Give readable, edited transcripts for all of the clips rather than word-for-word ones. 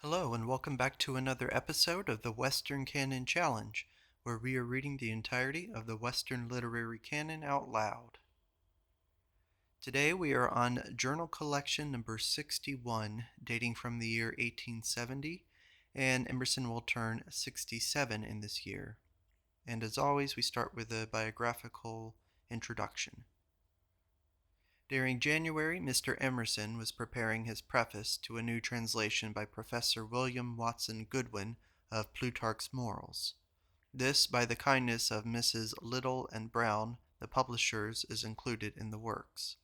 Hello, and welcome back to another episode of the Western Canon Challenge, where we are reading the entirety of the Western Literary Canon out loud. Today we are on Journal Collection number 61, dating from the year 1870, and Emerson will turn 67 in this year. And as always, we start with a biographical introduction. During January, Mr. Emerson was preparing his preface to a new translation by Professor William Watson Goodwin of Plutarch's Morals. This, by the kindness of Mrs. Little and Brown, the publishers, is included in the works.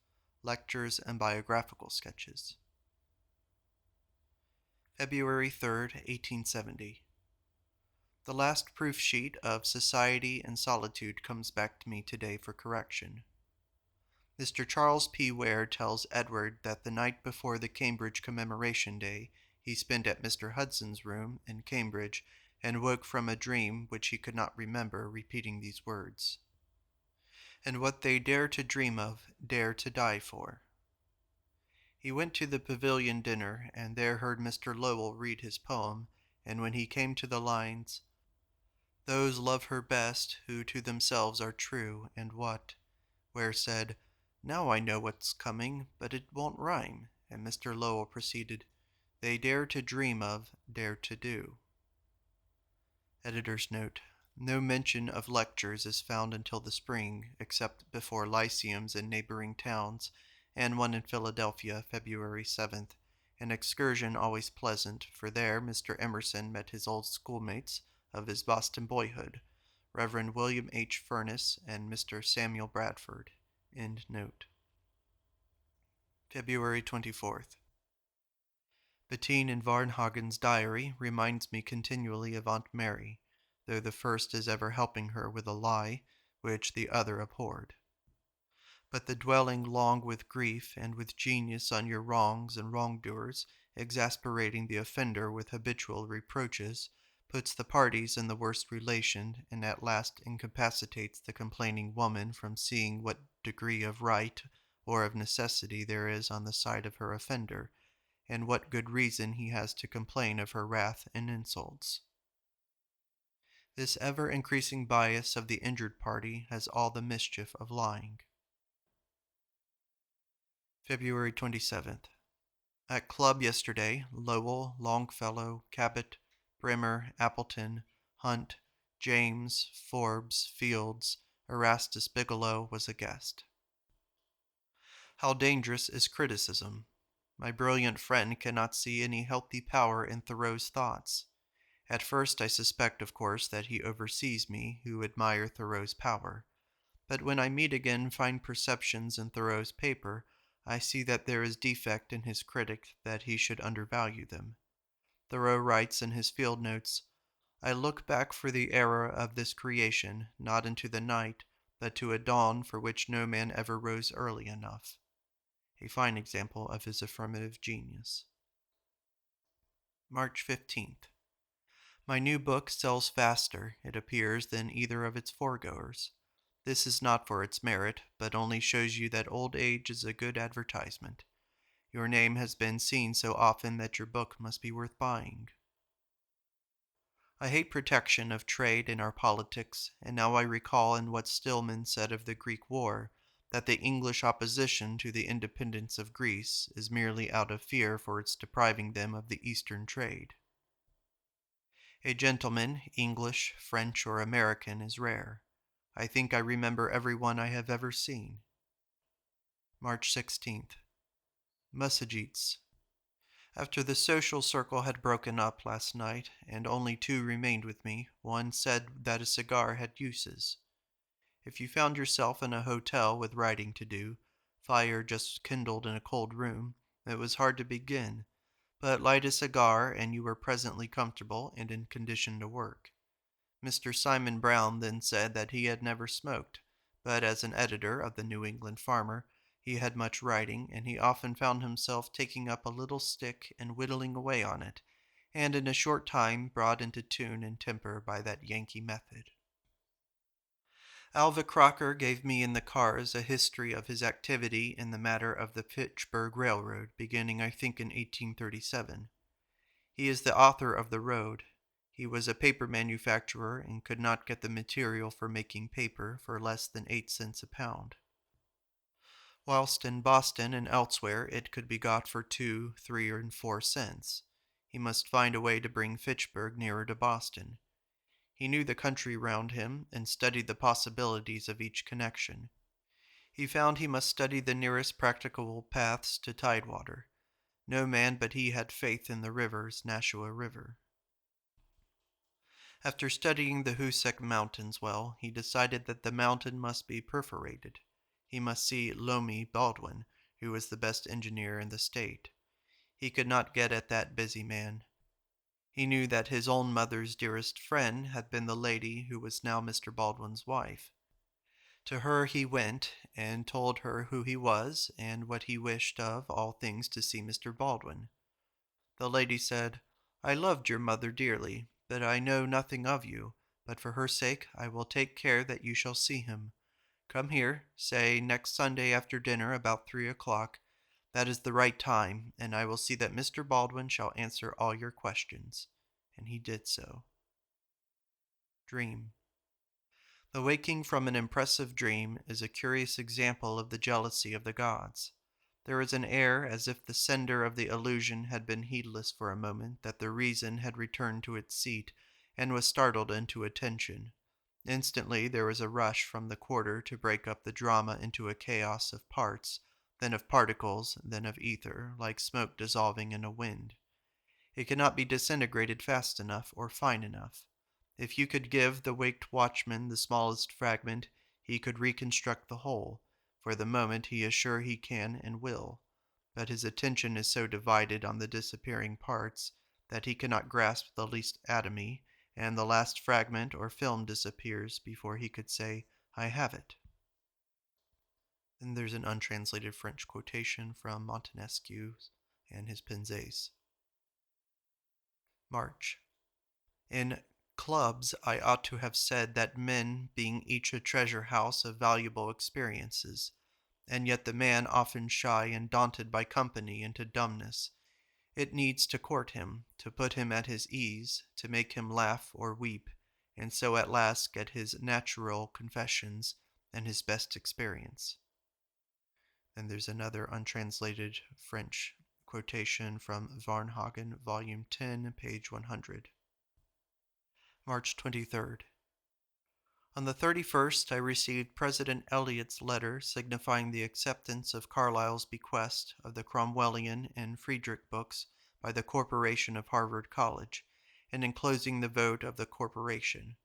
Lectures and biographical sketches. February 3rd, 1870. The last proof sheet of Society and Solitude comes back to me today for correction. Mr. Charles P. Ware tells Edward that the night before the Cambridge Commemoration Day he spent at Mr. Hudson's room in Cambridge and woke from a dream which he could not remember, repeating these words, "And what they dare to dream of, dare to die for." He went to the Pavilion dinner, and there heard Mr. Lowell read his poem, and when he came to the lines, "Those love her best who to themselves are true, and what," Ware said, "Now I know what's coming, but it won't rhyme," and Mr. Lowell proceeded, "They dare to dream of, dare to do." Editor's note: no mention of lectures is found until the spring, except before lyceums in neighboring towns, and one in Philadelphia, February 7th, an excursion always pleasant, for there Mr. Emerson met his old schoolmates of his Boston boyhood, Reverend William H. Furness and Mr. Samuel Bradford. End note. February 24th. Bettine in Varnhagen's diary reminds me continually of Aunt Mary, though the first is ever helping her with a lie, which the other abhorred. But the dwelling long with grief and with genius on your wrongs and wrongdoers, exasperating the offender with habitual reproaches, puts the parties in the worst relation, and at last incapacitates the complaining woman from seeing what degree of right or of necessity there is on the side of her offender, and what good reason he has to complain of her wrath and insults. This ever-increasing bias of the injured party has all the mischief of lying. February 27th. At club yesterday, Lowell, Longfellow, Cabot, Bremer, Appleton, Hunt, James, Forbes, Fields, Erastus Bigelow was a guest. How dangerous is criticism! My brilliant friend cannot see any healthy power in Thoreau's thoughts. At first I suspect, of course, that he oversees me, who admire Thoreau's power. But when I meet again fine perceptions in Thoreau's paper, I see that there is defect in his critic that he should undervalue them. Thoreau writes in his field notes, "I look back for the era of this creation, not into the night, but to a dawn for which no man ever rose early enough." A fine example of his affirmative genius. March 15th. My new book sells faster, it appears, than either of its foregoers. This is not for its merit, but only shows you that old age is a good advertisement. Your name has been seen so often that your book must be worth buying. I hate protection of trade in our politics, and now I recall in what Stillman said of the Greek War, that the English opposition to the independence of Greece is merely out of fear for its depriving them of the Eastern trade. A gentleman, English, French, or American, is rare. I think I remember every one I have ever seen. March 16th. Musageets. After the social circle had broken up last night, and only two remained with me, one said that a cigar had uses. If you found yourself in a hotel with writing to do, fire just kindled in a cold room, it was hard to begin, but light a cigar and you were presently comfortable and in condition to work. Mr. Simon Brown then said that he had never smoked, but as an editor of the New England Farmer, he had much writing, and he often found himself taking up a little stick and whittling away on it, and in a short time brought into tune and temper by that Yankee method. Alva Crocker gave me in the cars a history of his activity in the matter of the Fitchburg Railroad, beginning I think in 1837. He is the author of The Road. He was a paper manufacturer and could not get the material for making paper for less than 8 cents a pound. Whilst in Boston and elsewhere it could be got for 2, 3, and 4 cents. He must find a way to bring Fitchburg nearer to Boston. He knew the country round him and studied the possibilities of each connection. He found he must study the nearest practicable paths to tidewater. No man but he had faith in the rivers, Nashua River. After studying the Hoosick Mountains well, he decided that the mountain must be perforated. He must see Loamy Baldwin, who was the best engineer in the state. He could not get at that busy man. He knew that his own mother's dearest friend had been the lady who was now Mr. Baldwin's wife. To her he went, and told her who he was, and what he wished of all things to see Mr. Baldwin. The lady said, "I loved your mother dearly, but I know nothing of you, but for her sake I will take care that you shall see him. Come here, say next Sunday after dinner about 3 o'clock. That is the right time, and I will see that Mr. Baldwin shall answer all your questions." And he did so. Dream. The waking from an impressive dream is a curious example of the jealousy of the gods. There is an air as if the sender of the illusion had been heedless for a moment that the reason had returned to its seat and was startled into attention. Instantly there was a rush from the quarter to break up the drama into a chaos of parts, then of particles, then of ether, like smoke dissolving in a wind. It cannot be disintegrated fast enough or fine enough. If you could give the waked watchman the smallest fragment, he could reconstruct the whole. For the moment he is sure he can and will. But his attention is so divided on the disappearing parts that he cannot grasp the least atomy, and the last fragment or film disappears before he could say, "I have it." Then there's an untranslated French quotation from Montesquieu and his Pensees. March. In clubs I ought to have said that men being each a treasure house of valuable experiences, and yet the man often shy and daunted by company into dumbness. It needs to court him, to put him at his ease, to make him laugh or weep, and so at last get his natural confessions and his best experience. And there's another untranslated French quotation from Varnhagen, Vol.10, page 100. March 23rd. On the 31st I received President Eliot's letter signifying the acceptance of Carlyle's bequest of the Cromwellian and Friedrich books by the Corporation of Harvard College, and enclosing the vote of the corporation.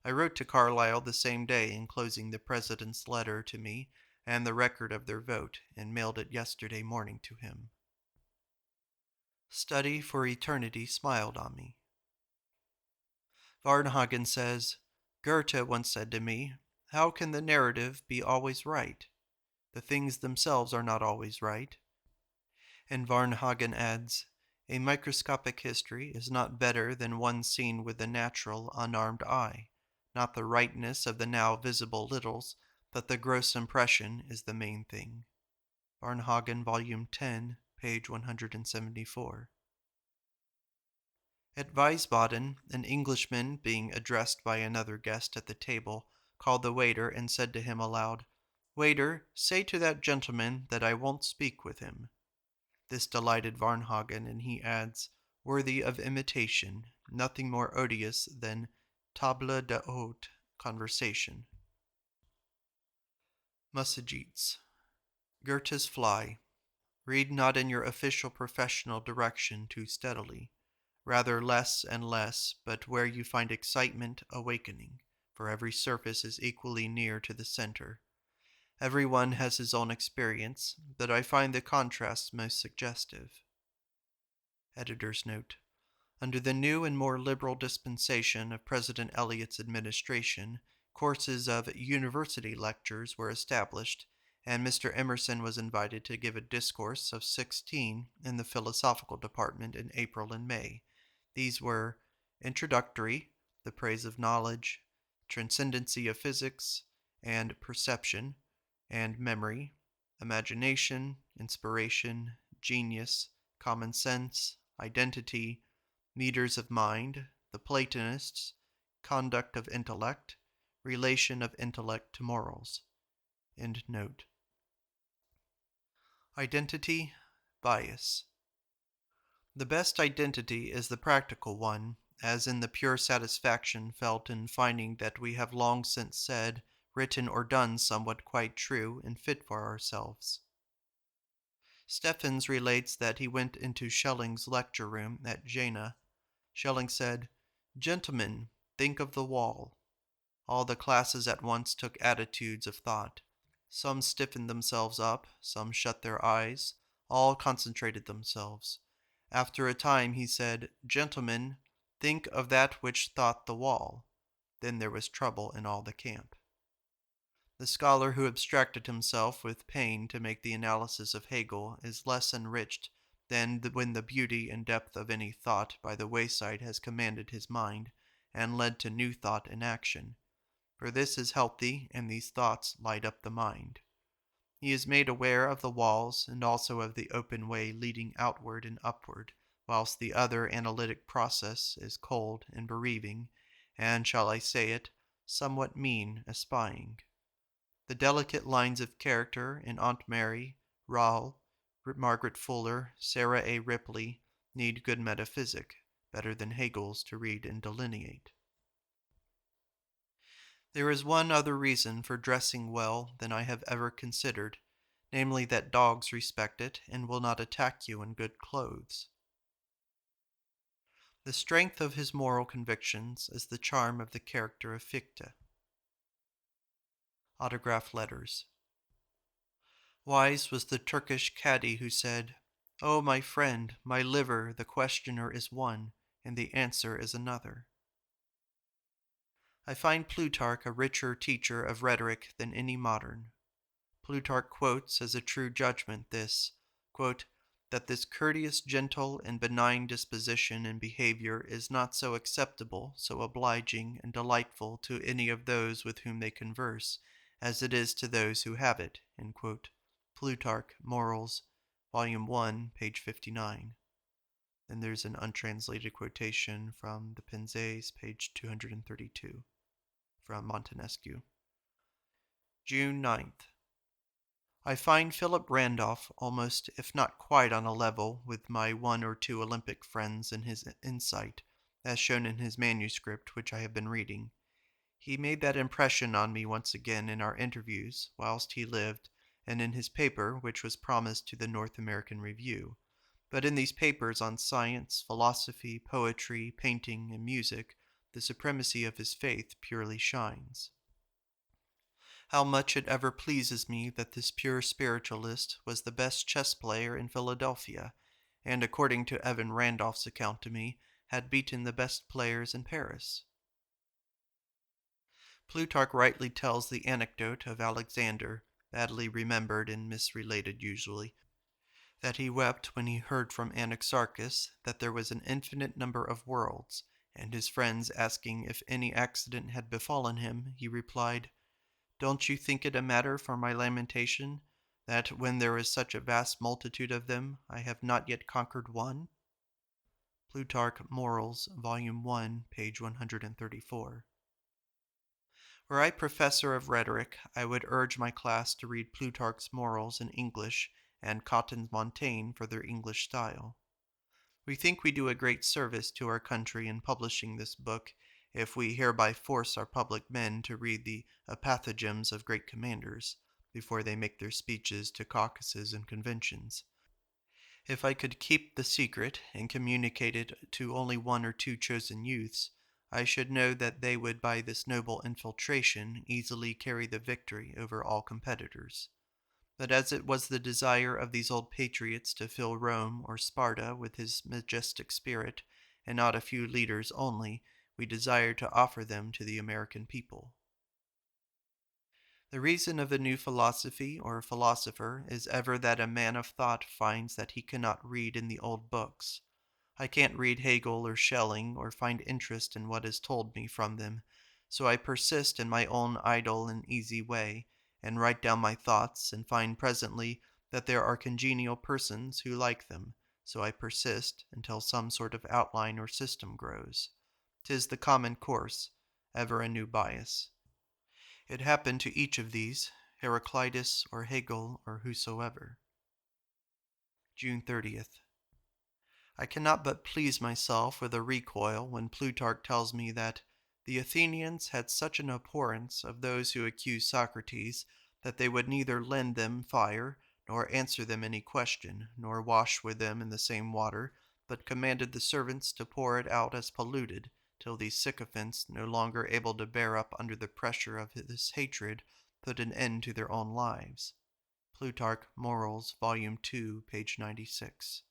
I wrote to Carlyle the same day enclosing the President's letter to me and the record of their vote, and mailed it yesterday morning to him. Study for eternity smiled on me. Varnhagen says, "Goethe once said to me, 'How can the narrative be always right? The things themselves are not always right.'" And Varnhagen adds, "A microscopic history is not better than one seen with the natural, unarmed eye. Not the rightness of the now visible littles, but the gross impression is the main thing." Varnhagen, Vol.10, page 174. At Wiesbaden, an Englishman, being addressed by another guest at the table, called the waiter and said to him aloud, "Waiter, say to that gentleman that I won't speak with him." This delighted Varnhagen, and he adds, "Worthy of imitation, nothing more odious than table d'hôte conversation." Musagetes. Goethe's Fly. Read not in your official professional direction too steadily. Rather less and less, but where you find excitement awakening, for every surface is equally near to the center. Every one has his own experience, but I find the contrast most suggestive. Editor's note. Under the new and more liberal dispensation of President Eliot's administration, courses of university lectures were established, and Mr. Emerson was invited to give a discourse of 16 in the philosophical department in April and May. These were Introductory, The Praise of Knowledge, Transcendency of Physics and Perception, and Memory, Imagination, Inspiration, Genius, Common Sense, Identity, meters of mind, the Platonists, conduct of intellect, relation of intellect to morals. End note. Identity, bias. The best identity is the practical one, as in the pure satisfaction felt in finding that we have long since said, written, or done somewhat quite true and fit for ourselves. Stephens relates that he went into Schelling's lecture room at Jena. Schelling said, "Gentlemen, think of the wall." All the classes at once took attitudes of thought. Some stiffened themselves up, some shut their eyes, all concentrated themselves. After a time he said, "Gentlemen, think of that which thought the wall." Then there was trouble in all the camp. The scholar who abstracted himself with pain to make the analysis of Hegel is less enriched than when the beauty and depth of any thought by the wayside has commanded his mind, and led to new thought and action. For this is healthy, and these thoughts light up the mind. He is made aware of the walls, and also of the open way leading outward and upward, whilst the other analytic process is cold and bereaving, and, shall I say it, somewhat mean espying. The delicate lines of character in Aunt Mary, Raleigh, Margaret Fuller, Sarah A. Ripley need good metaphysic, better than Hegel's, to read and delineate. There is one other reason for dressing well than I have ever considered, namely that dogs respect it and will not attack you in good clothes. The strength of his moral convictions is the charm of the character of Fichte. Autograph letters. Wise was the Turkish caddi who said, "Oh, my friend, my liver, the questioner is one, and the answer is another." I find Plutarch a richer teacher of rhetoric than any modern. Plutarch quotes as a true judgment this, quote, "that this courteous, gentle, and benign disposition and behavior is not so acceptable, so obliging, and delightful to any of those with whom they converse, as it is to those who have it." End quote. Plutarch, Morals, Vol.1, page 59. Then there's an untranslated quotation from the Pensees, page 232, from Montenescu. June 9th. I find Philip Randolph almost, if not quite, on a level with my one or two Olympic friends in his insight, as shown in his manuscript, which I have been reading. He made that impression on me once again in our interviews, whilst he lived, and in his paper, which was promised to the North American Review. But in these papers on science, philosophy, poetry, painting, and music, the supremacy of his faith purely shines. How much it ever pleases me that this pure spiritualist was the best chess player in Philadelphia, and, according to Evan Randolph's account to me, had beaten the best players in Paris. Plutarch rightly tells the anecdote of Alexander, badly remembered and misrelated usually, that he wept when he heard from Anaxarchus that there was an infinite number of worlds, and his friends asking if any accident had befallen him, he replied, "Don't you think it a matter for my lamentation, that when there is such a vast multitude of them, I have not yet conquered one?" Plutarch, Morals, Vol.1, page 134. Were I professor of rhetoric, I would urge my class to read Plutarch's Morals in English and Cotton's Montaigne for their English style. We think we do a great service to our country in publishing this book, if we hereby force our public men to read the apothegms of great commanders, before they make their speeches to caucuses and conventions. If I could keep the secret and communicate it to only one or two chosen youths, I should know that they would by this noble infiltration easily carry the victory over all competitors. But as it was the desire of these old patriots to fill Rome or Sparta with his majestic spirit, and not a few leaders only, we desire to offer them to the American people. The reason of a new philosophy or philosopher is ever that a man of thought finds that he cannot read in the old books. I can't read Hegel or Schelling or find interest in what is told me from them, so I persist in my own idle and easy way, and write down my thoughts, and find presently that there are congenial persons who like them, so I persist until some sort of outline or system grows. 'Tis the common course, ever a new bias. It happened to each of these, Heraclitus or Hegel or whosoever. June 30th. I cannot but please myself with a recoil when Plutarch tells me that the Athenians had such an abhorrence of those who accused Socrates that they would neither lend them fire, nor answer them any question, nor wash with them in the same water, but commanded the servants to pour it out as polluted, till these sycophants, no longer able to bear up under the pressure of this hatred, put an end to their own lives. Plutarch, Morals, Vol.2, page 96.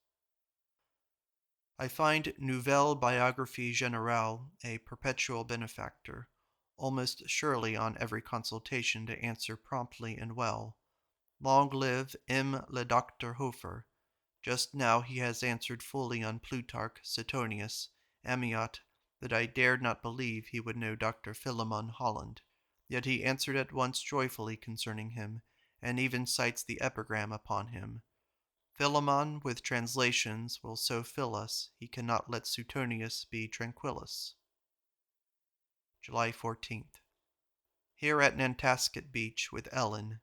I find Nouvelle Biographie Générale a perpetual benefactor, almost surely on every consultation to answer promptly and well. Long live M. le Docteur Hofer. Just now he has answered fully on Plutarch, Suetonius, Amyot, that I dared not believe he would know Dr. Philemon Holland. Yet he answered at once joyfully concerning him, and even cites the epigram upon him. Philemon with translations will so fill us, he cannot let Suetonius be tranquillus. July 14th. Here at Nantasket Beach with Ellen,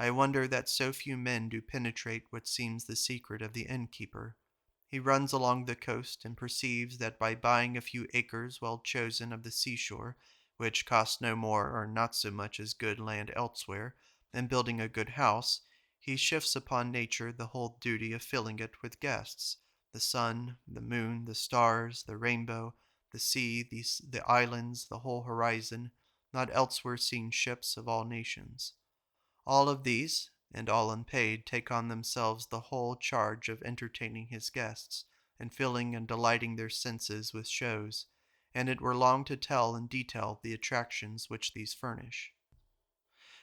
I wonder that so few men do penetrate what seems the secret of the innkeeper. He runs along the coast and perceives that by buying a few acres well chosen of the seashore, which cost no more or not so much as good land elsewhere, and building a good house, he shifts upon nature the whole duty of filling it with guests, the sun, the moon, the stars, the rainbow, the sea, the islands, the whole horizon, not elsewhere seen ships of all nations. All of these, and all unpaid, take on themselves the whole charge of entertaining his guests, and filling and delighting their senses with shows, and it were long to tell in detail the attractions which these furnish.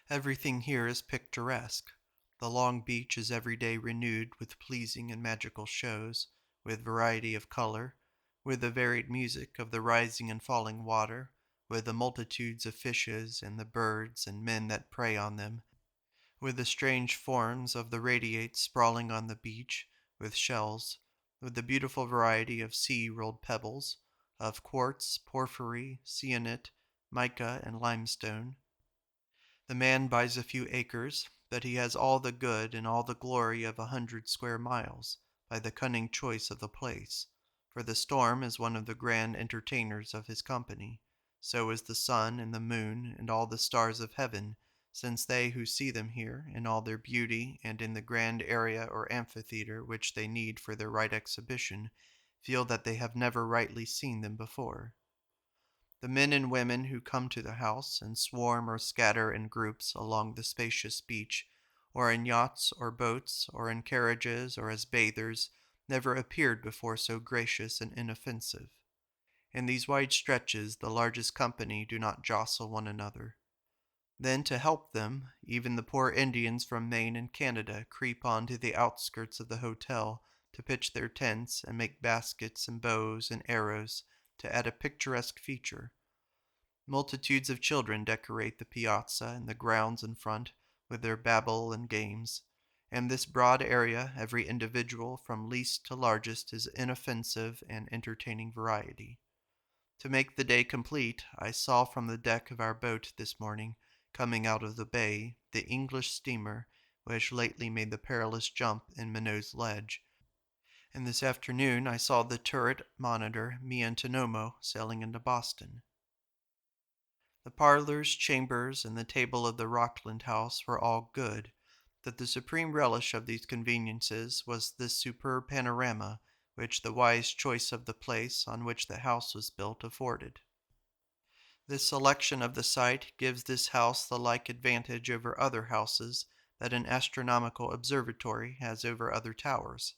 Everything here is picturesque. The long beach is every day renewed with pleasing and magical shows, with variety of color, with the varied music of the rising and falling water, with the multitudes of fishes and the birds and men that prey on them, with the strange forms of the radiates sprawling on the beach, with shells, with the beautiful variety of sea-rolled pebbles, of quartz, porphyry, syenite, mica, and limestone. The man buys a few acres, but he has all the good and all the glory of 100 square miles, by the cunning choice of the place. For the storm is one of the grand entertainers of his company, so is the sun and the moon and all the stars of heaven, since they who see them here, in all their beauty and in the grand area or amphitheatre which they need for their right exhibition, feel that they have never rightly seen them before. The men and women who come to the house and swarm or scatter in groups along the spacious beach, or in yachts or boats, or in carriages, or as bathers, never appeared before so gracious and inoffensive. In these wide stretches the largest company do not jostle one another. Then, to help them, even the poor Indians from Maine and Canada creep on to the outskirts of the hotel to pitch their tents and make baskets and bows and arrows to add a picturesque feature. Multitudes of children decorate the piazza and the grounds in front with their babble and games. In this broad area every individual from least to largest is inoffensive and entertaining variety. To make the day complete, I saw from the deck of our boat this morning, coming out of the bay, the English steamer which lately made the perilous jump in Minot's Ledge, and this afternoon I saw the turret monitor Me and Tonomo sailing into Boston. The parlors, chambers, and the table of the Rockland house were all good, but the supreme relish of these conveniences was this superb panorama which the wise choice of the place on which the house was built afforded. This selection of the site gives this house the like advantage over other houses that an astronomical observatory has over other towers,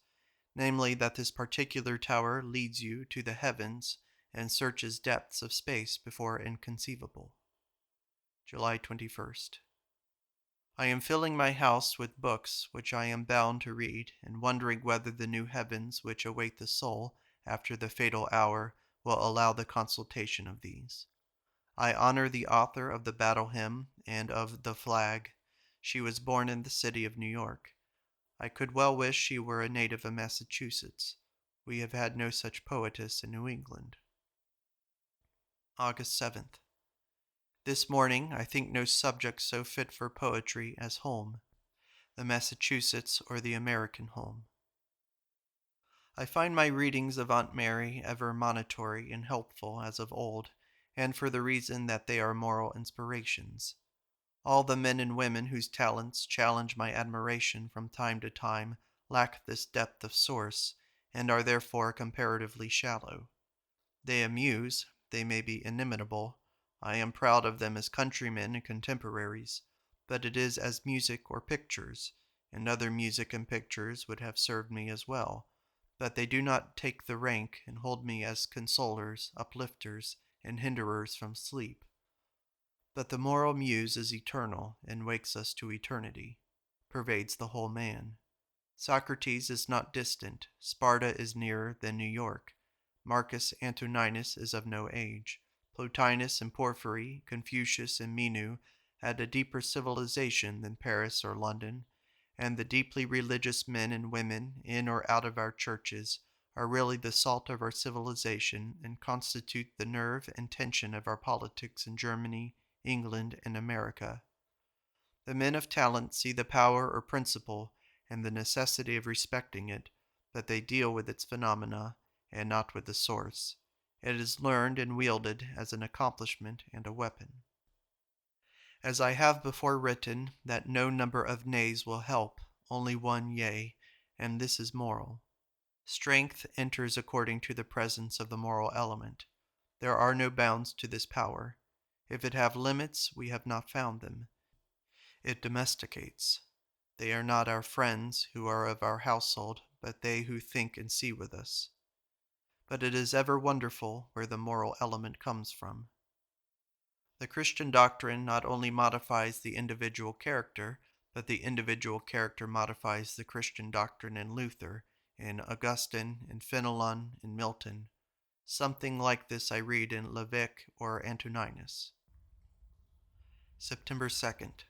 namely that this particular tower leads you to the heavens and searches depths of space before inconceivable. July 21st. I am filling my house with books which I am bound to read, and wondering whether the new heavens which await the soul after the fatal hour will allow the consultation of these. I honor the author of the Battle Hymn and of the Flag. She was born in the city of New York. I could well wish she were a native of Massachusetts. We have had no such poetess in New England. August 7th. This morning I think no subject so fit for poetry as home, the Massachusetts or the American home. I find my readings of Aunt Mary ever monitory and helpful as of old, and for the reason that they are moral inspirations. All the men and women whose talents challenge my admiration from time to time lack this depth of source, and are therefore comparatively shallow. They amuse, they may be inimitable. I am proud of them as countrymen and contemporaries, but it is as music or pictures, and other music and pictures would have served me as well, but they do not take the rank and hold me as consolers, uplifters, and hinderers from sleep. But the moral muse is eternal and wakes us to eternity, pervades the whole man. Socrates is not distant, Sparta is nearer than New York. Marcus Antoninus is of no age. Plotinus and Porphyry, Confucius and Menu had a deeper civilization than Paris or London, and the deeply religious men and women in or out of our churches are really the salt of our civilization and constitute the nerve and tension of our politics in Germany, England, and America. The men of talent see the power or principle and the necessity of respecting it, but they deal with its phenomena and not with the source. It is learned and wielded as an accomplishment and a weapon. As I have before written, that no number of nays will help, only one yea, and this is moral. Strength enters according to the presence of the moral element. There are no bounds to this power. If it have limits, we have not found them. It domesticates. They are not our friends who are of our household, but they who think and see with us. But it is ever wonderful where the moral element comes from. The Christian doctrine not only modifies the individual character, but the individual character modifies the Christian doctrine in Luther, in Augustine, in Fenelon, in Milton. Something like this I read in Levesque or Antoninus. September 2nd.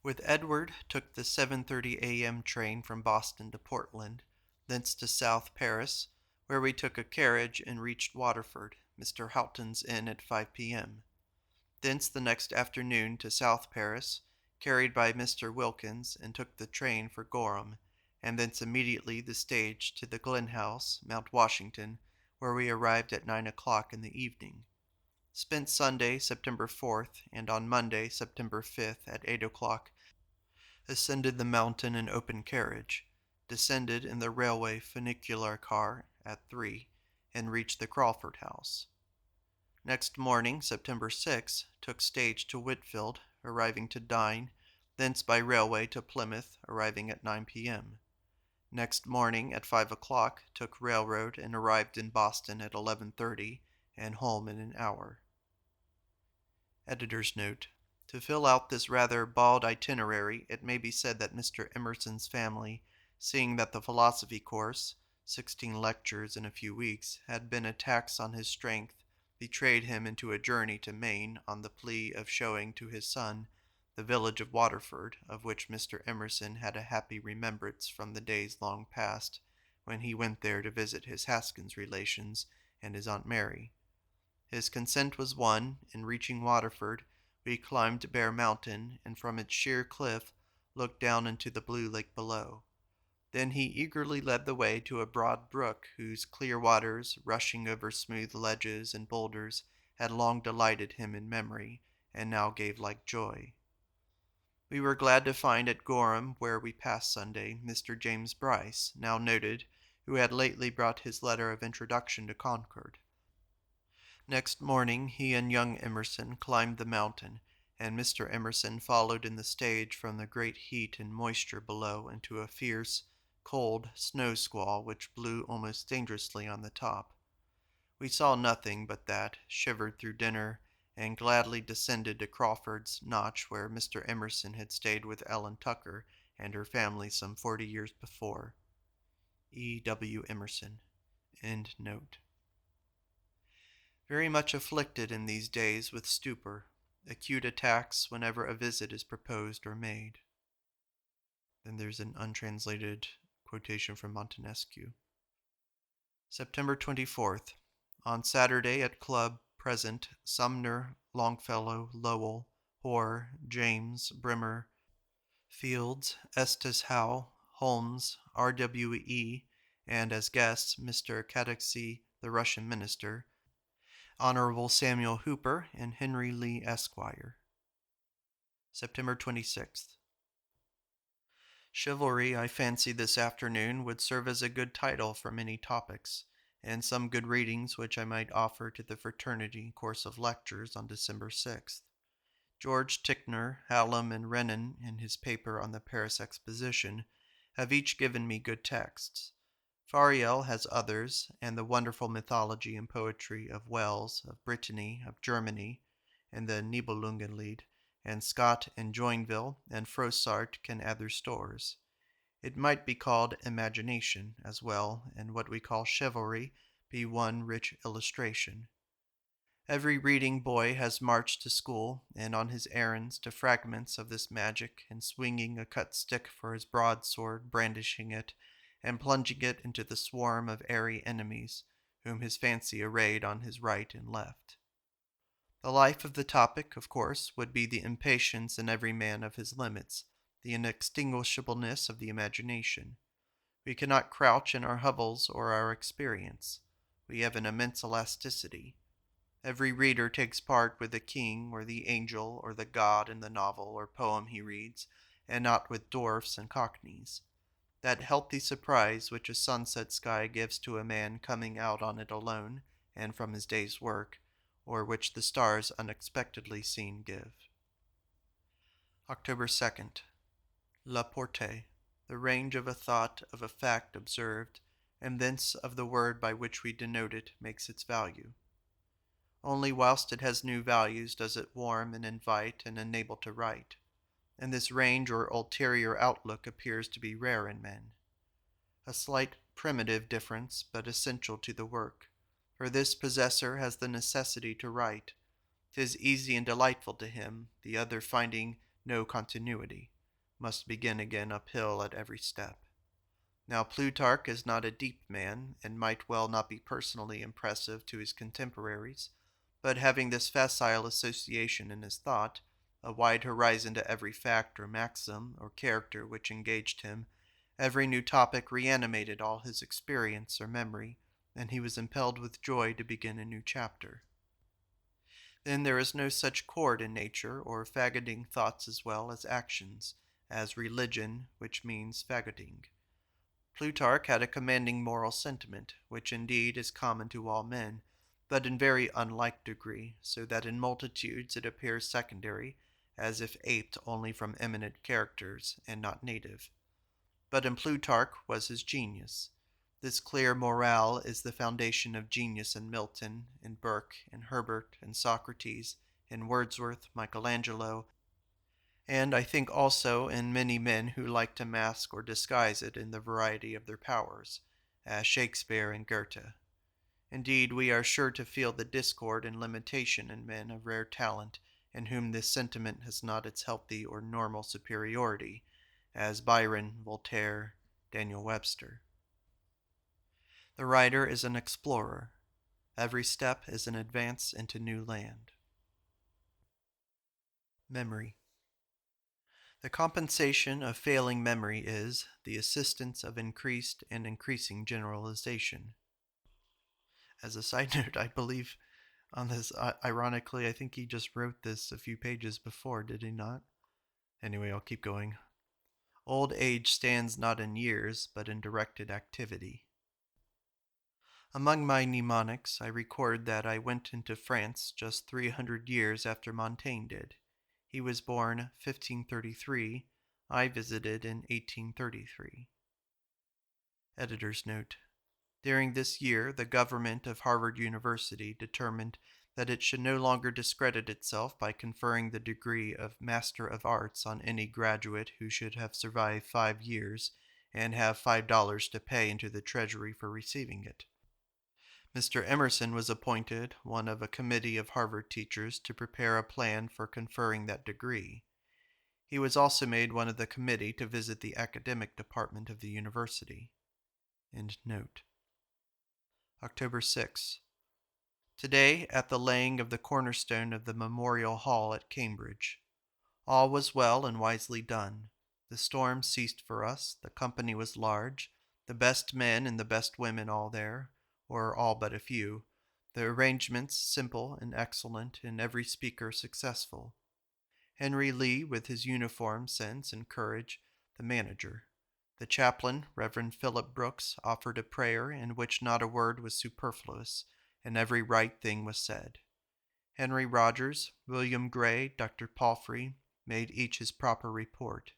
With Edward took the 7:30 a.m. train from Boston to Portland, thence to South Paris, where we took a carriage and reached Waterford, Mr. Houghton's inn at 5 p.m. Thence the next afternoon to South Paris, carried by Mr. Wilkins, and took the train for Gorham, and thence immediately the stage to the Glen House, Mount Washington, where we arrived at 9 o'clock in the evening. Spent Sunday, September 4th, and on Monday, September 5th, at 8 o'clock, ascended the mountain in open carriage, descended in the railway funicular car at 3, and reached the Crawford House. Next morning, September 6th, took stage to Whitfield, arriving to dine, thence by railway to Plymouth, arriving at 9 p.m. Next morning, at 5 o'clock, took railroad and arrived in Boston at 11:30, and home in an hour. Editor's note. To fill out this rather bald itinerary, it may be said that Mr. Emerson's family, seeing that the philosophy course, 16 lectures in a few weeks, had been a tax on his strength, betrayed him into a journey to Maine on the plea of showing to his son the village of Waterford, of which Mr. Emerson had a happy remembrance from the days long past, when he went there to visit his Haskins relations and his Aunt Mary. His consent was won, and reaching Waterford, we climbed Bear Mountain, and from its sheer cliff looked down into the blue lake below. Then he eagerly led the way to a broad brook whose clear waters, rushing over smooth ledges and boulders, had long delighted him in memory, and now gave like joy. We were glad to find at Gorham, where we passed Sunday, Mr. James Bryce, now noted, who had lately brought his letter of introduction to Concord. Next morning he and young Emerson climbed the mountain, and Mr. Emerson followed in the stage from the great heat and moisture below into a fierce, cold snow squall which blew almost dangerously on the top. We saw nothing but that, shivered through dinner, and gladly descended to Crawford's Notch, where Mr. Emerson had stayed with Ellen Tucker and her family some 40 years before. E. W. Emerson. End note. Very much afflicted in these days with stupor, acute attacks whenever a visit is proposed or made. Then there's an untranslated quotation from Montesquieu. September 24th. On Saturday at Club present Sumner, Longfellow, Lowell, Hoare, James, Brimmer, Fields, Estes Howe, Holmes, R.W.E., and as guests Mr. Cataxi, the Russian minister, Honorable Samuel Hooper, and Henry Lee, Esquire. September 26th. Chivalry, I fancy this afternoon, would serve as a good title for many topics, and some good readings which I might offer to the fraternity course of lectures on December 6th. George Ticknor, Hallam, and Renan, in his paper on the Paris Exposition, have each given me good texts. Fariel has others, and the wonderful mythology and poetry of Wales, of Brittany, of Germany, and the Nibelungenlied, and Scott and Joinville, and Froissart can add their stores. It might be called imagination as well, and what we call chivalry be one rich illustration. Every reading boy has marched to school, and on his errands to fragments of this magic, and swinging a cut stick for his broadsword, brandishing it, and plunging it into the swarm of airy enemies, whom his fancy arrayed on his right and left. The life of the topic, of course, would be the impatience in every man of his limits, the inextinguishableness of the imagination. We cannot crouch in our hovels or our experience. We have an immense elasticity. Every reader takes part with the king or the angel or the god in the novel or poem he reads, and not with dwarfs and cockneys. That healthy surprise which a sunset sky gives to a man coming out on it alone and from his day's work, or which the stars unexpectedly seen give. October 2nd. La portée, the range of a thought, of a fact observed, and thence of the word by which we denote it makes its value. Only whilst it has new values does it warm and invite and enable to write, and this range or ulterior outlook appears to be rare in men. A slight primitive difference, but essential to the work, for this possessor has the necessity to write. 'Tis easy and delightful to him, the other finding no continuity, must begin again uphill at every step. Now Plutarch is not a deep man, and might well not be personally impressive to his contemporaries, but having this facile association in his thought, a wide horizon to every fact or maxim or character which engaged him, every new topic reanimated all his experience or memory, and he was impelled with joy to begin a new chapter. Then there is no such chord in nature, or faggoting thoughts as well as actions, as religion, which means faggoting. Plutarch had a commanding moral sentiment, which indeed is common to all men, but in very unlike degree, so that in multitudes it appears secondary, as if aped only from eminent characters, and not native. But in Plutarch was his genius. This clear morale is the foundation of genius in Milton, in Burke, in Herbert, in Socrates, in Wordsworth, Michelangelo, and I think also in many men who like to mask or disguise it in the variety of their powers, as Shakespeare and Goethe. Indeed, we are sure to feel the discord and limitation in men of rare talent, in whom this sentiment has not its healthy or normal superiority, as Byron, Voltaire, Daniel Webster. The writer is an explorer. Every step is an advance into new land. Memory. The compensation of failing memory is the assistance of increased and increasing generalization. As a side note, I believe on this, ironically, I think he just wrote this a few pages before, did he not? Anyway, I'll keep going. Old age stands not in years, but in directed activity. Among my mnemonics, I record that I went into France just 300 years after Montaigne did. He was born 1533. I visited in 1833. Editor's note. During this year, the government of Harvard University determined that it should no longer discredit itself by conferring the degree of Master of Arts on any graduate who should have survived 5 years and have $5 to pay into the treasury for receiving it. Mr. Emerson was appointed one of a committee of Harvard teachers to prepare a plan for conferring that degree. He was also made one of the committee to visit the academic department of the university. End note. October 6. Today, at the laying of the cornerstone of the Memorial Hall at Cambridge. All was well and wisely done. The storm ceased for us, the company was large, the best men and the best women all there, or all but a few, the arrangements simple and excellent, and every speaker successful. Henry Lee, with his uniform sense and courage, the manager. The chaplain, Reverend Philip Brooks, offered a prayer in which not a word was superfluous, and every right thing was said. Henry Rogers, William Gray, Dr. Palfrey made each his proper report.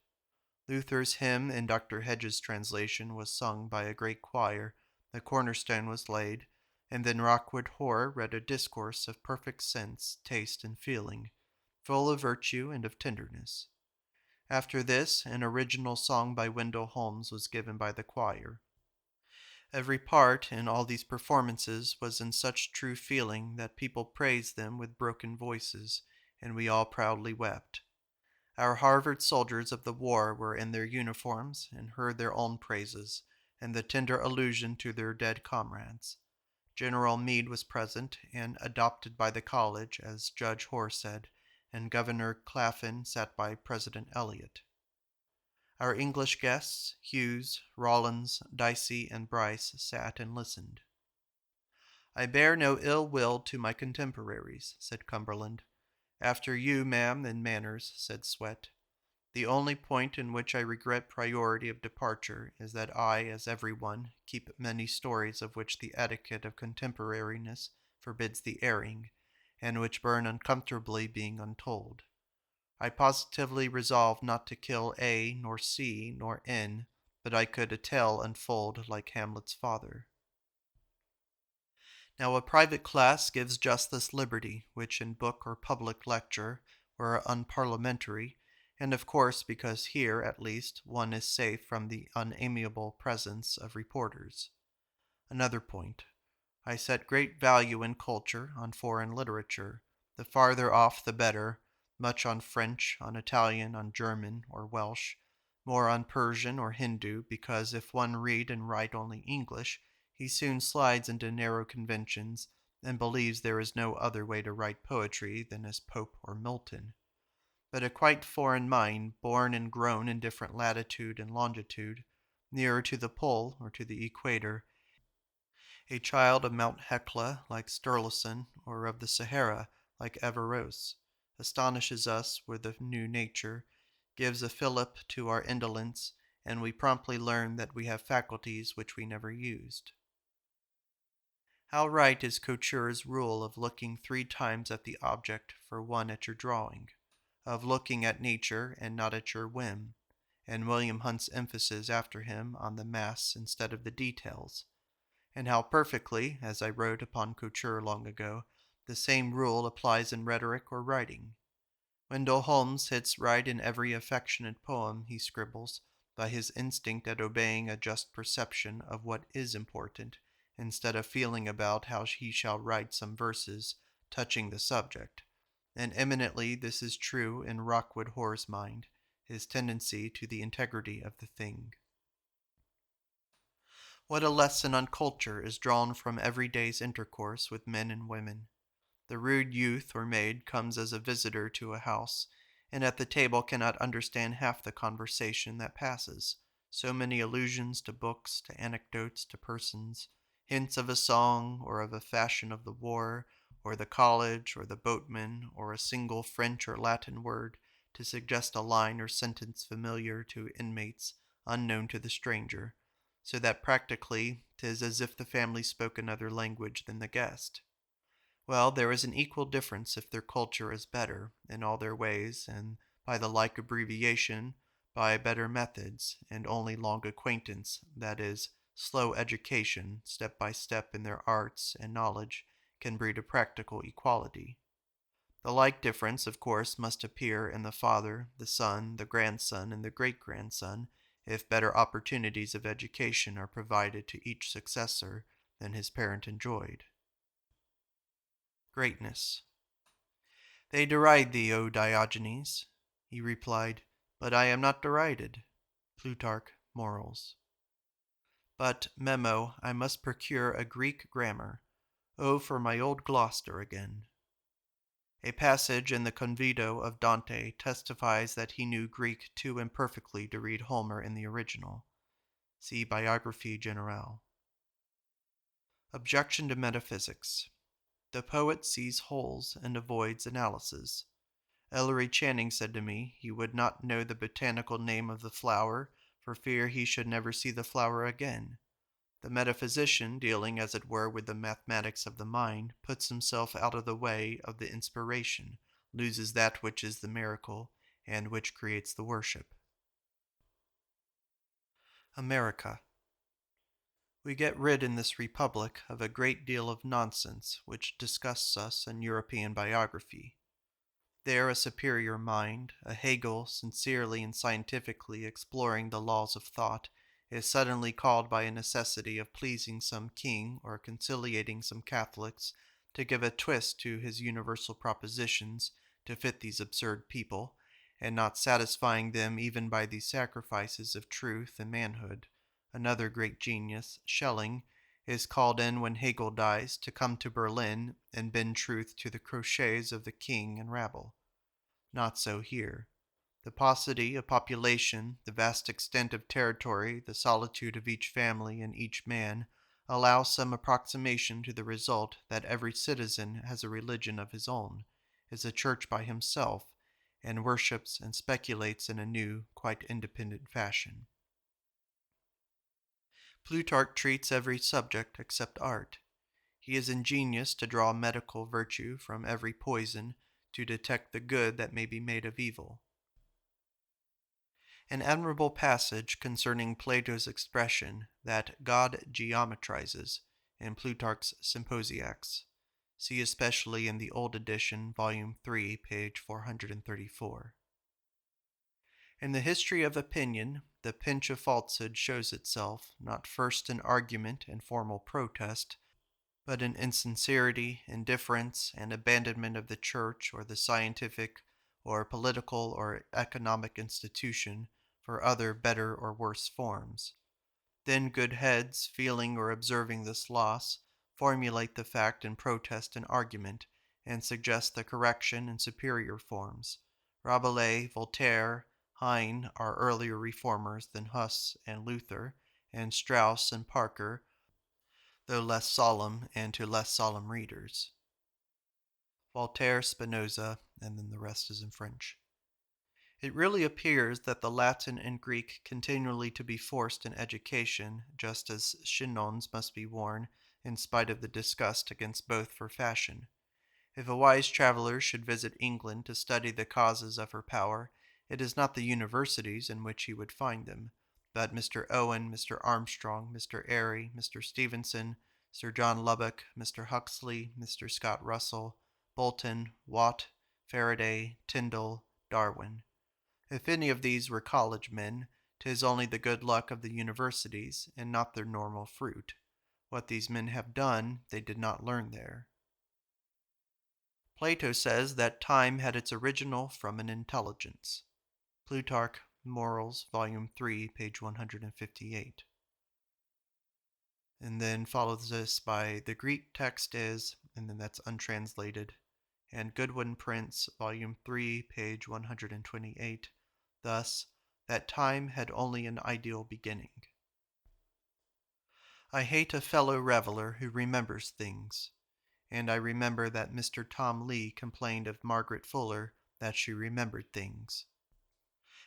Luther's hymn in Dr. Hedges' translation was sung by a great choir, the cornerstone was laid, and then Rockwood Hoare read a discourse of perfect sense, taste, and feeling, full of virtue and of tenderness. After this, an original song by Wendell Holmes was given by the choir. Every part in all these performances was in such true feeling that people praised them with broken voices, and we all proudly wept. Our Harvard soldiers of the war were in their uniforms and heard their own praises, and the tender allusion to their dead comrades. General Meade was present and adopted by the college, as Judge Hoare said, and Governor Claflin sat by President Eliot. Our English guests, Hughes, Rawlins, Dicey, and Bryce, sat and listened. I bear no ill will to my contemporaries, said Cumberland. After you, ma'am, in manners, said Swett. The only point in which I regret priority of departure is that I, as every one, keep many stories of which the etiquette of contemporariness forbids the airing, and which burn uncomfortably being untold. I positively resolved not to kill A, nor C, nor N, but I could a tale unfold like Hamlet's father. Now a private class gives just this liberty, which in book or public lecture were unparliamentary, and of course because here, at least, one is safe from the unamiable presence of reporters. Another point. I set great value in culture, on foreign literature, the farther off the better, much on French, on Italian, on German or Welsh, more on Persian or Hindu, because if one read and write only English, he soon slides into narrow conventions and believes there is no other way to write poetry than as Pope or Milton. But a quite foreign mind, born and grown in different latitude and longitude, nearer to the pole or to the equator, a child of Mount Hecla like Sturluson, or of the Sahara like Averroes, astonishes us with a new nature, gives a fillip to our indolence, and we promptly learn that we have faculties which we never used. How right is Couture's rule of looking 3 times at the object for 1 at your drawing, of looking at nature and not at your whim, and William Hunt's emphasis after him on the mass instead of the details, and how perfectly, as I wrote upon Couture long ago, the same rule applies in rhetoric or writing. Wendell Holmes hits right in every affectionate poem he scribbles by his instinct at obeying a just perception of what is important, instead of feeling about how he shall write some verses touching the subject. And eminently this is true in Rockwood Hoare's mind, his tendency to the integrity of the thing. What a lesson on culture is drawn from every day's intercourse with men and women. The rude youth or maid comes as a visitor to a house, and at the table cannot understand half the conversation that passes. So many allusions to books, to anecdotes, to persons, hints of a song, or of a fashion of the war, or the college, or the boatman, or a single French or Latin word to suggest a line or sentence familiar to inmates unknown to the stranger, so that practically 'tis as if the family spoke another language than the guest. Well, there is an equal difference if their culture is better in all their ways, and by the like abbreviation, by better methods, and only long acquaintance, that is, slow education, step by step in their arts and knowledge, can breed a practical equality. The like difference, of course, must appear in the father, the son, the grandson, and the great-grandson, if better opportunities of education are provided to each successor than his parent enjoyed. Greatness. They deride thee, O Diogenes. He replied, But I am not derided. Plutarch, Morals. But, memo, I must procure a Greek grammar. Oh, for my old Gloucester again. A passage in the Convito of Dante testifies that he knew Greek too imperfectly to read Homer in the original. See Biographie Generale. Objection to metaphysics. The poet sees holes and avoids analysis. Ellery Channing said to me he would not know the botanical name of the flower for fear he should never see the flower again. The metaphysician, dealing as it were with the mathematics of the mind, puts himself out of the way of the inspiration, loses that which is the miracle, and which creates the worship. America. We get rid in this republic of a great deal of nonsense which disgusts us in European biography. There a superior mind, a Hegel sincerely and scientifically exploring the laws of thought, is suddenly called by a necessity of pleasing some king or conciliating some Catholics to give a twist to his universal propositions to fit these absurd people, and not satisfying them even by these sacrifices of truth and manhood. Another great genius, Schelling, is called in when Hegel dies to come to Berlin and bend truth to the crotchets of the king and rabble. Not so here. The paucity of population, the vast extent of territory, the solitude of each family and each man, allow some approximation to the result that every citizen has a religion of his own, is a church by himself, and worships and speculates in a new, quite independent fashion. Plutarch treats every subject except art. He is ingenious to draw medical virtue from every poison, to detect the good that may be made of evil. An admirable passage concerning Plato's expression that God geometrizes in Plutarch's Symposiacs. See especially in the Old Edition, Volume 3, page 434. In the history of opinion, the pinch of falsehood shows itself, not first in argument and formal protest, but in insincerity, indifference, and abandonment of the church or the scientific or political or economic institution for other better or worse forms. Then good heads, feeling or observing this loss, formulate the fact in protest and argument, and suggest the correction in superior forms. Rabelais, Voltaire, Heine are earlier reformers than Huss and Luther, and Strauss and Parker, though less solemn and to less solemn readers. Voltaire, Spinoza, and then the rest is in French. It really appears that the Latin and Greek continually to be forced in education, just as chignons must be worn, in spite of the disgust against both for fashion. If a wise traveler should visit England to study the causes of her power, it is not the universities in which he would find them, but Mr. Owen, Mr. Armstrong, Mr. Airy, Mr. Stevenson, Sir John Lubbock, Mr. Huxley, Mr. Scott Russell, Bolton, Watt, Faraday, Tyndall, Darwin. If any of these were college men, 'tis only the good luck of the universities, and not their normal fruit. What these men have done, they did not learn there. Plato says that time had its original from an intelligence. Plutarch, Morals, Volume 3, page 158. And then follows this by the Greek text is, and then that's untranslated, and Goodwin Prince, Volume 3, page 128, thus, that time had only an ideal beginning. I hate a fellow reveler who remembers things, and I remember that Mr. Tom Lee complained of Margaret Fuller that she remembered things.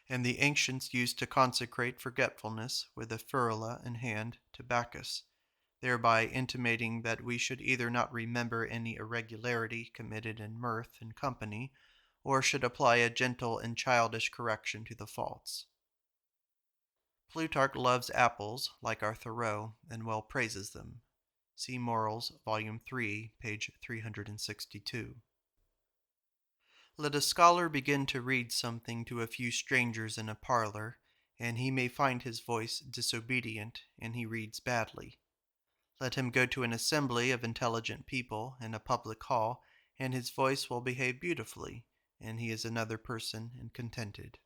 And the ancients used to consecrate forgetfulness with a ferula in hand to Bacchus, thereby intimating that we should either not remember any irregularity committed in mirth and company, or should apply a gentle and childish correction to the faults. Plutarch loves apples, like our Thoreau, and well praises them. See Morals, Volume 3, page 362. Let a scholar begin to read something to a few strangers in a parlor, and he may find his voice disobedient, and he reads badly. Let him go to an assembly of intelligent people in a public hall, and his voice will behave beautifully, and he is another person and contented.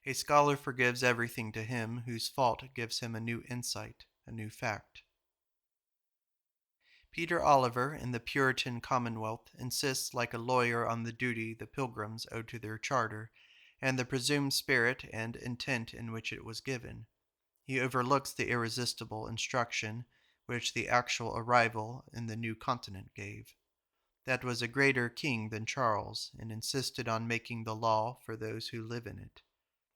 A scholar forgives everything to him whose fault gives him a new insight, a new fact. Peter Oliver, in the Puritan Commonwealth, insists like a lawyer on the duty the Pilgrims owe to their charter, and the presumed spirit and intent in which it was given. He overlooks the irresistible instruction which the actual arrival in the new continent gave. That was a greater king than Charles, and insisted on making the law for those who live in it.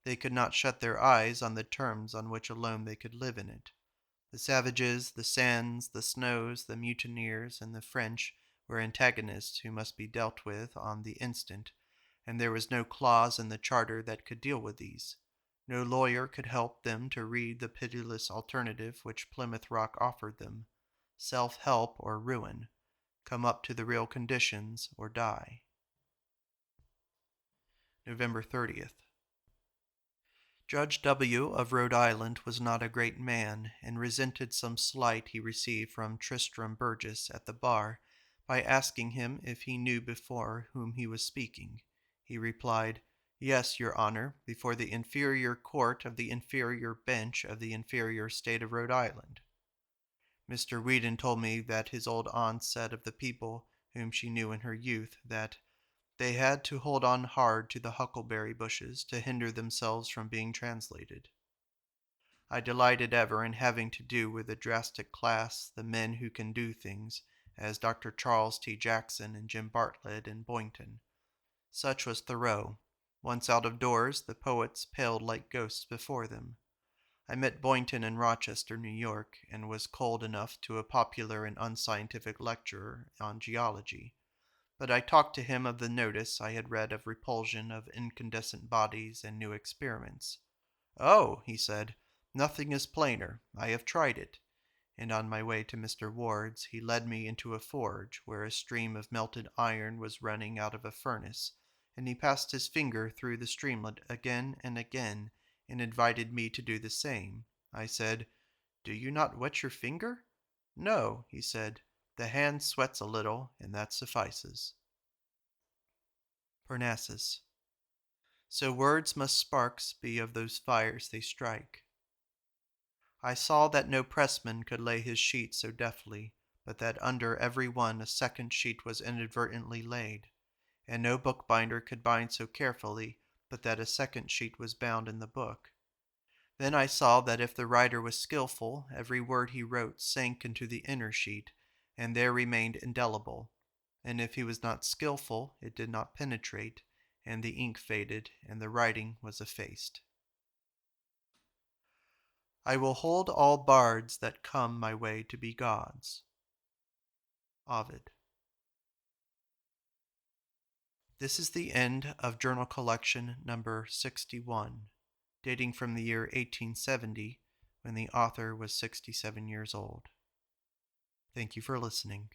They could not shut their eyes on the terms on which alone they could live in it. The savages, the sands, the snows, the mutineers, and the French were antagonists who must be dealt with on the instant, and there was no clause in the charter that could deal with these. No lawyer could help them to read the pitiless alternative which Plymouth Rock offered them: self-help or ruin, come up to the real conditions or die. November 30th. Judge W. of Rhode Island was not a great man, and resented some slight he received from Tristram Burgess at the bar by asking him if he knew before whom he was speaking. He replied, "Yes, your honor, before the inferior court of the inferior bench of the inferior state of Rhode Island." Mr. Whedon told me that his old aunt said of the people whom she knew in her youth that they had to hold on hard to the huckleberry bushes to hinder themselves from being translated. I delighted ever in having to do with the drastic class, the men who can do things, as Dr. Charles T. Jackson and Jim Bartlett and Boynton. Such was Thoreau. Once out of doors, the poets paled like ghosts before them. I met Boynton in Rochester, New York, and was cold enough to a popular and unscientific lecturer on geology. But I talked to him of the notice I had read of repulsion of incandescent bodies and new experiments. "Oh," he said, "nothing is plainer. I have tried it." And on my way to Mr. Ward's, he led me into a forge where a stream of melted iron was running out of a furnace, and he passed his finger through the streamlet again and again, and invited me to do the same. I said, "Do you not wet your finger?" "No," he said, "the hand sweats a little, and that suffices." Parnassus. So words must sparks be of those fires they strike. I saw that no pressman could lay his sheet so deftly, but that under every one a second sheet was inadvertently laid, and no bookbinder could bind so carefully, but that a second sheet was bound in the book. Then I saw that if the writer was skilful, every word he wrote sank into the inner sheet, and there remained indelible, and if he was not skilful, it did not penetrate, and the ink faded, and the writing was effaced. I will hold all bards that come my way to be gods. Ovid. This is the end of Journal Collection number 61, dating from the year 1870, when the author was 67 years old. Thank you for listening.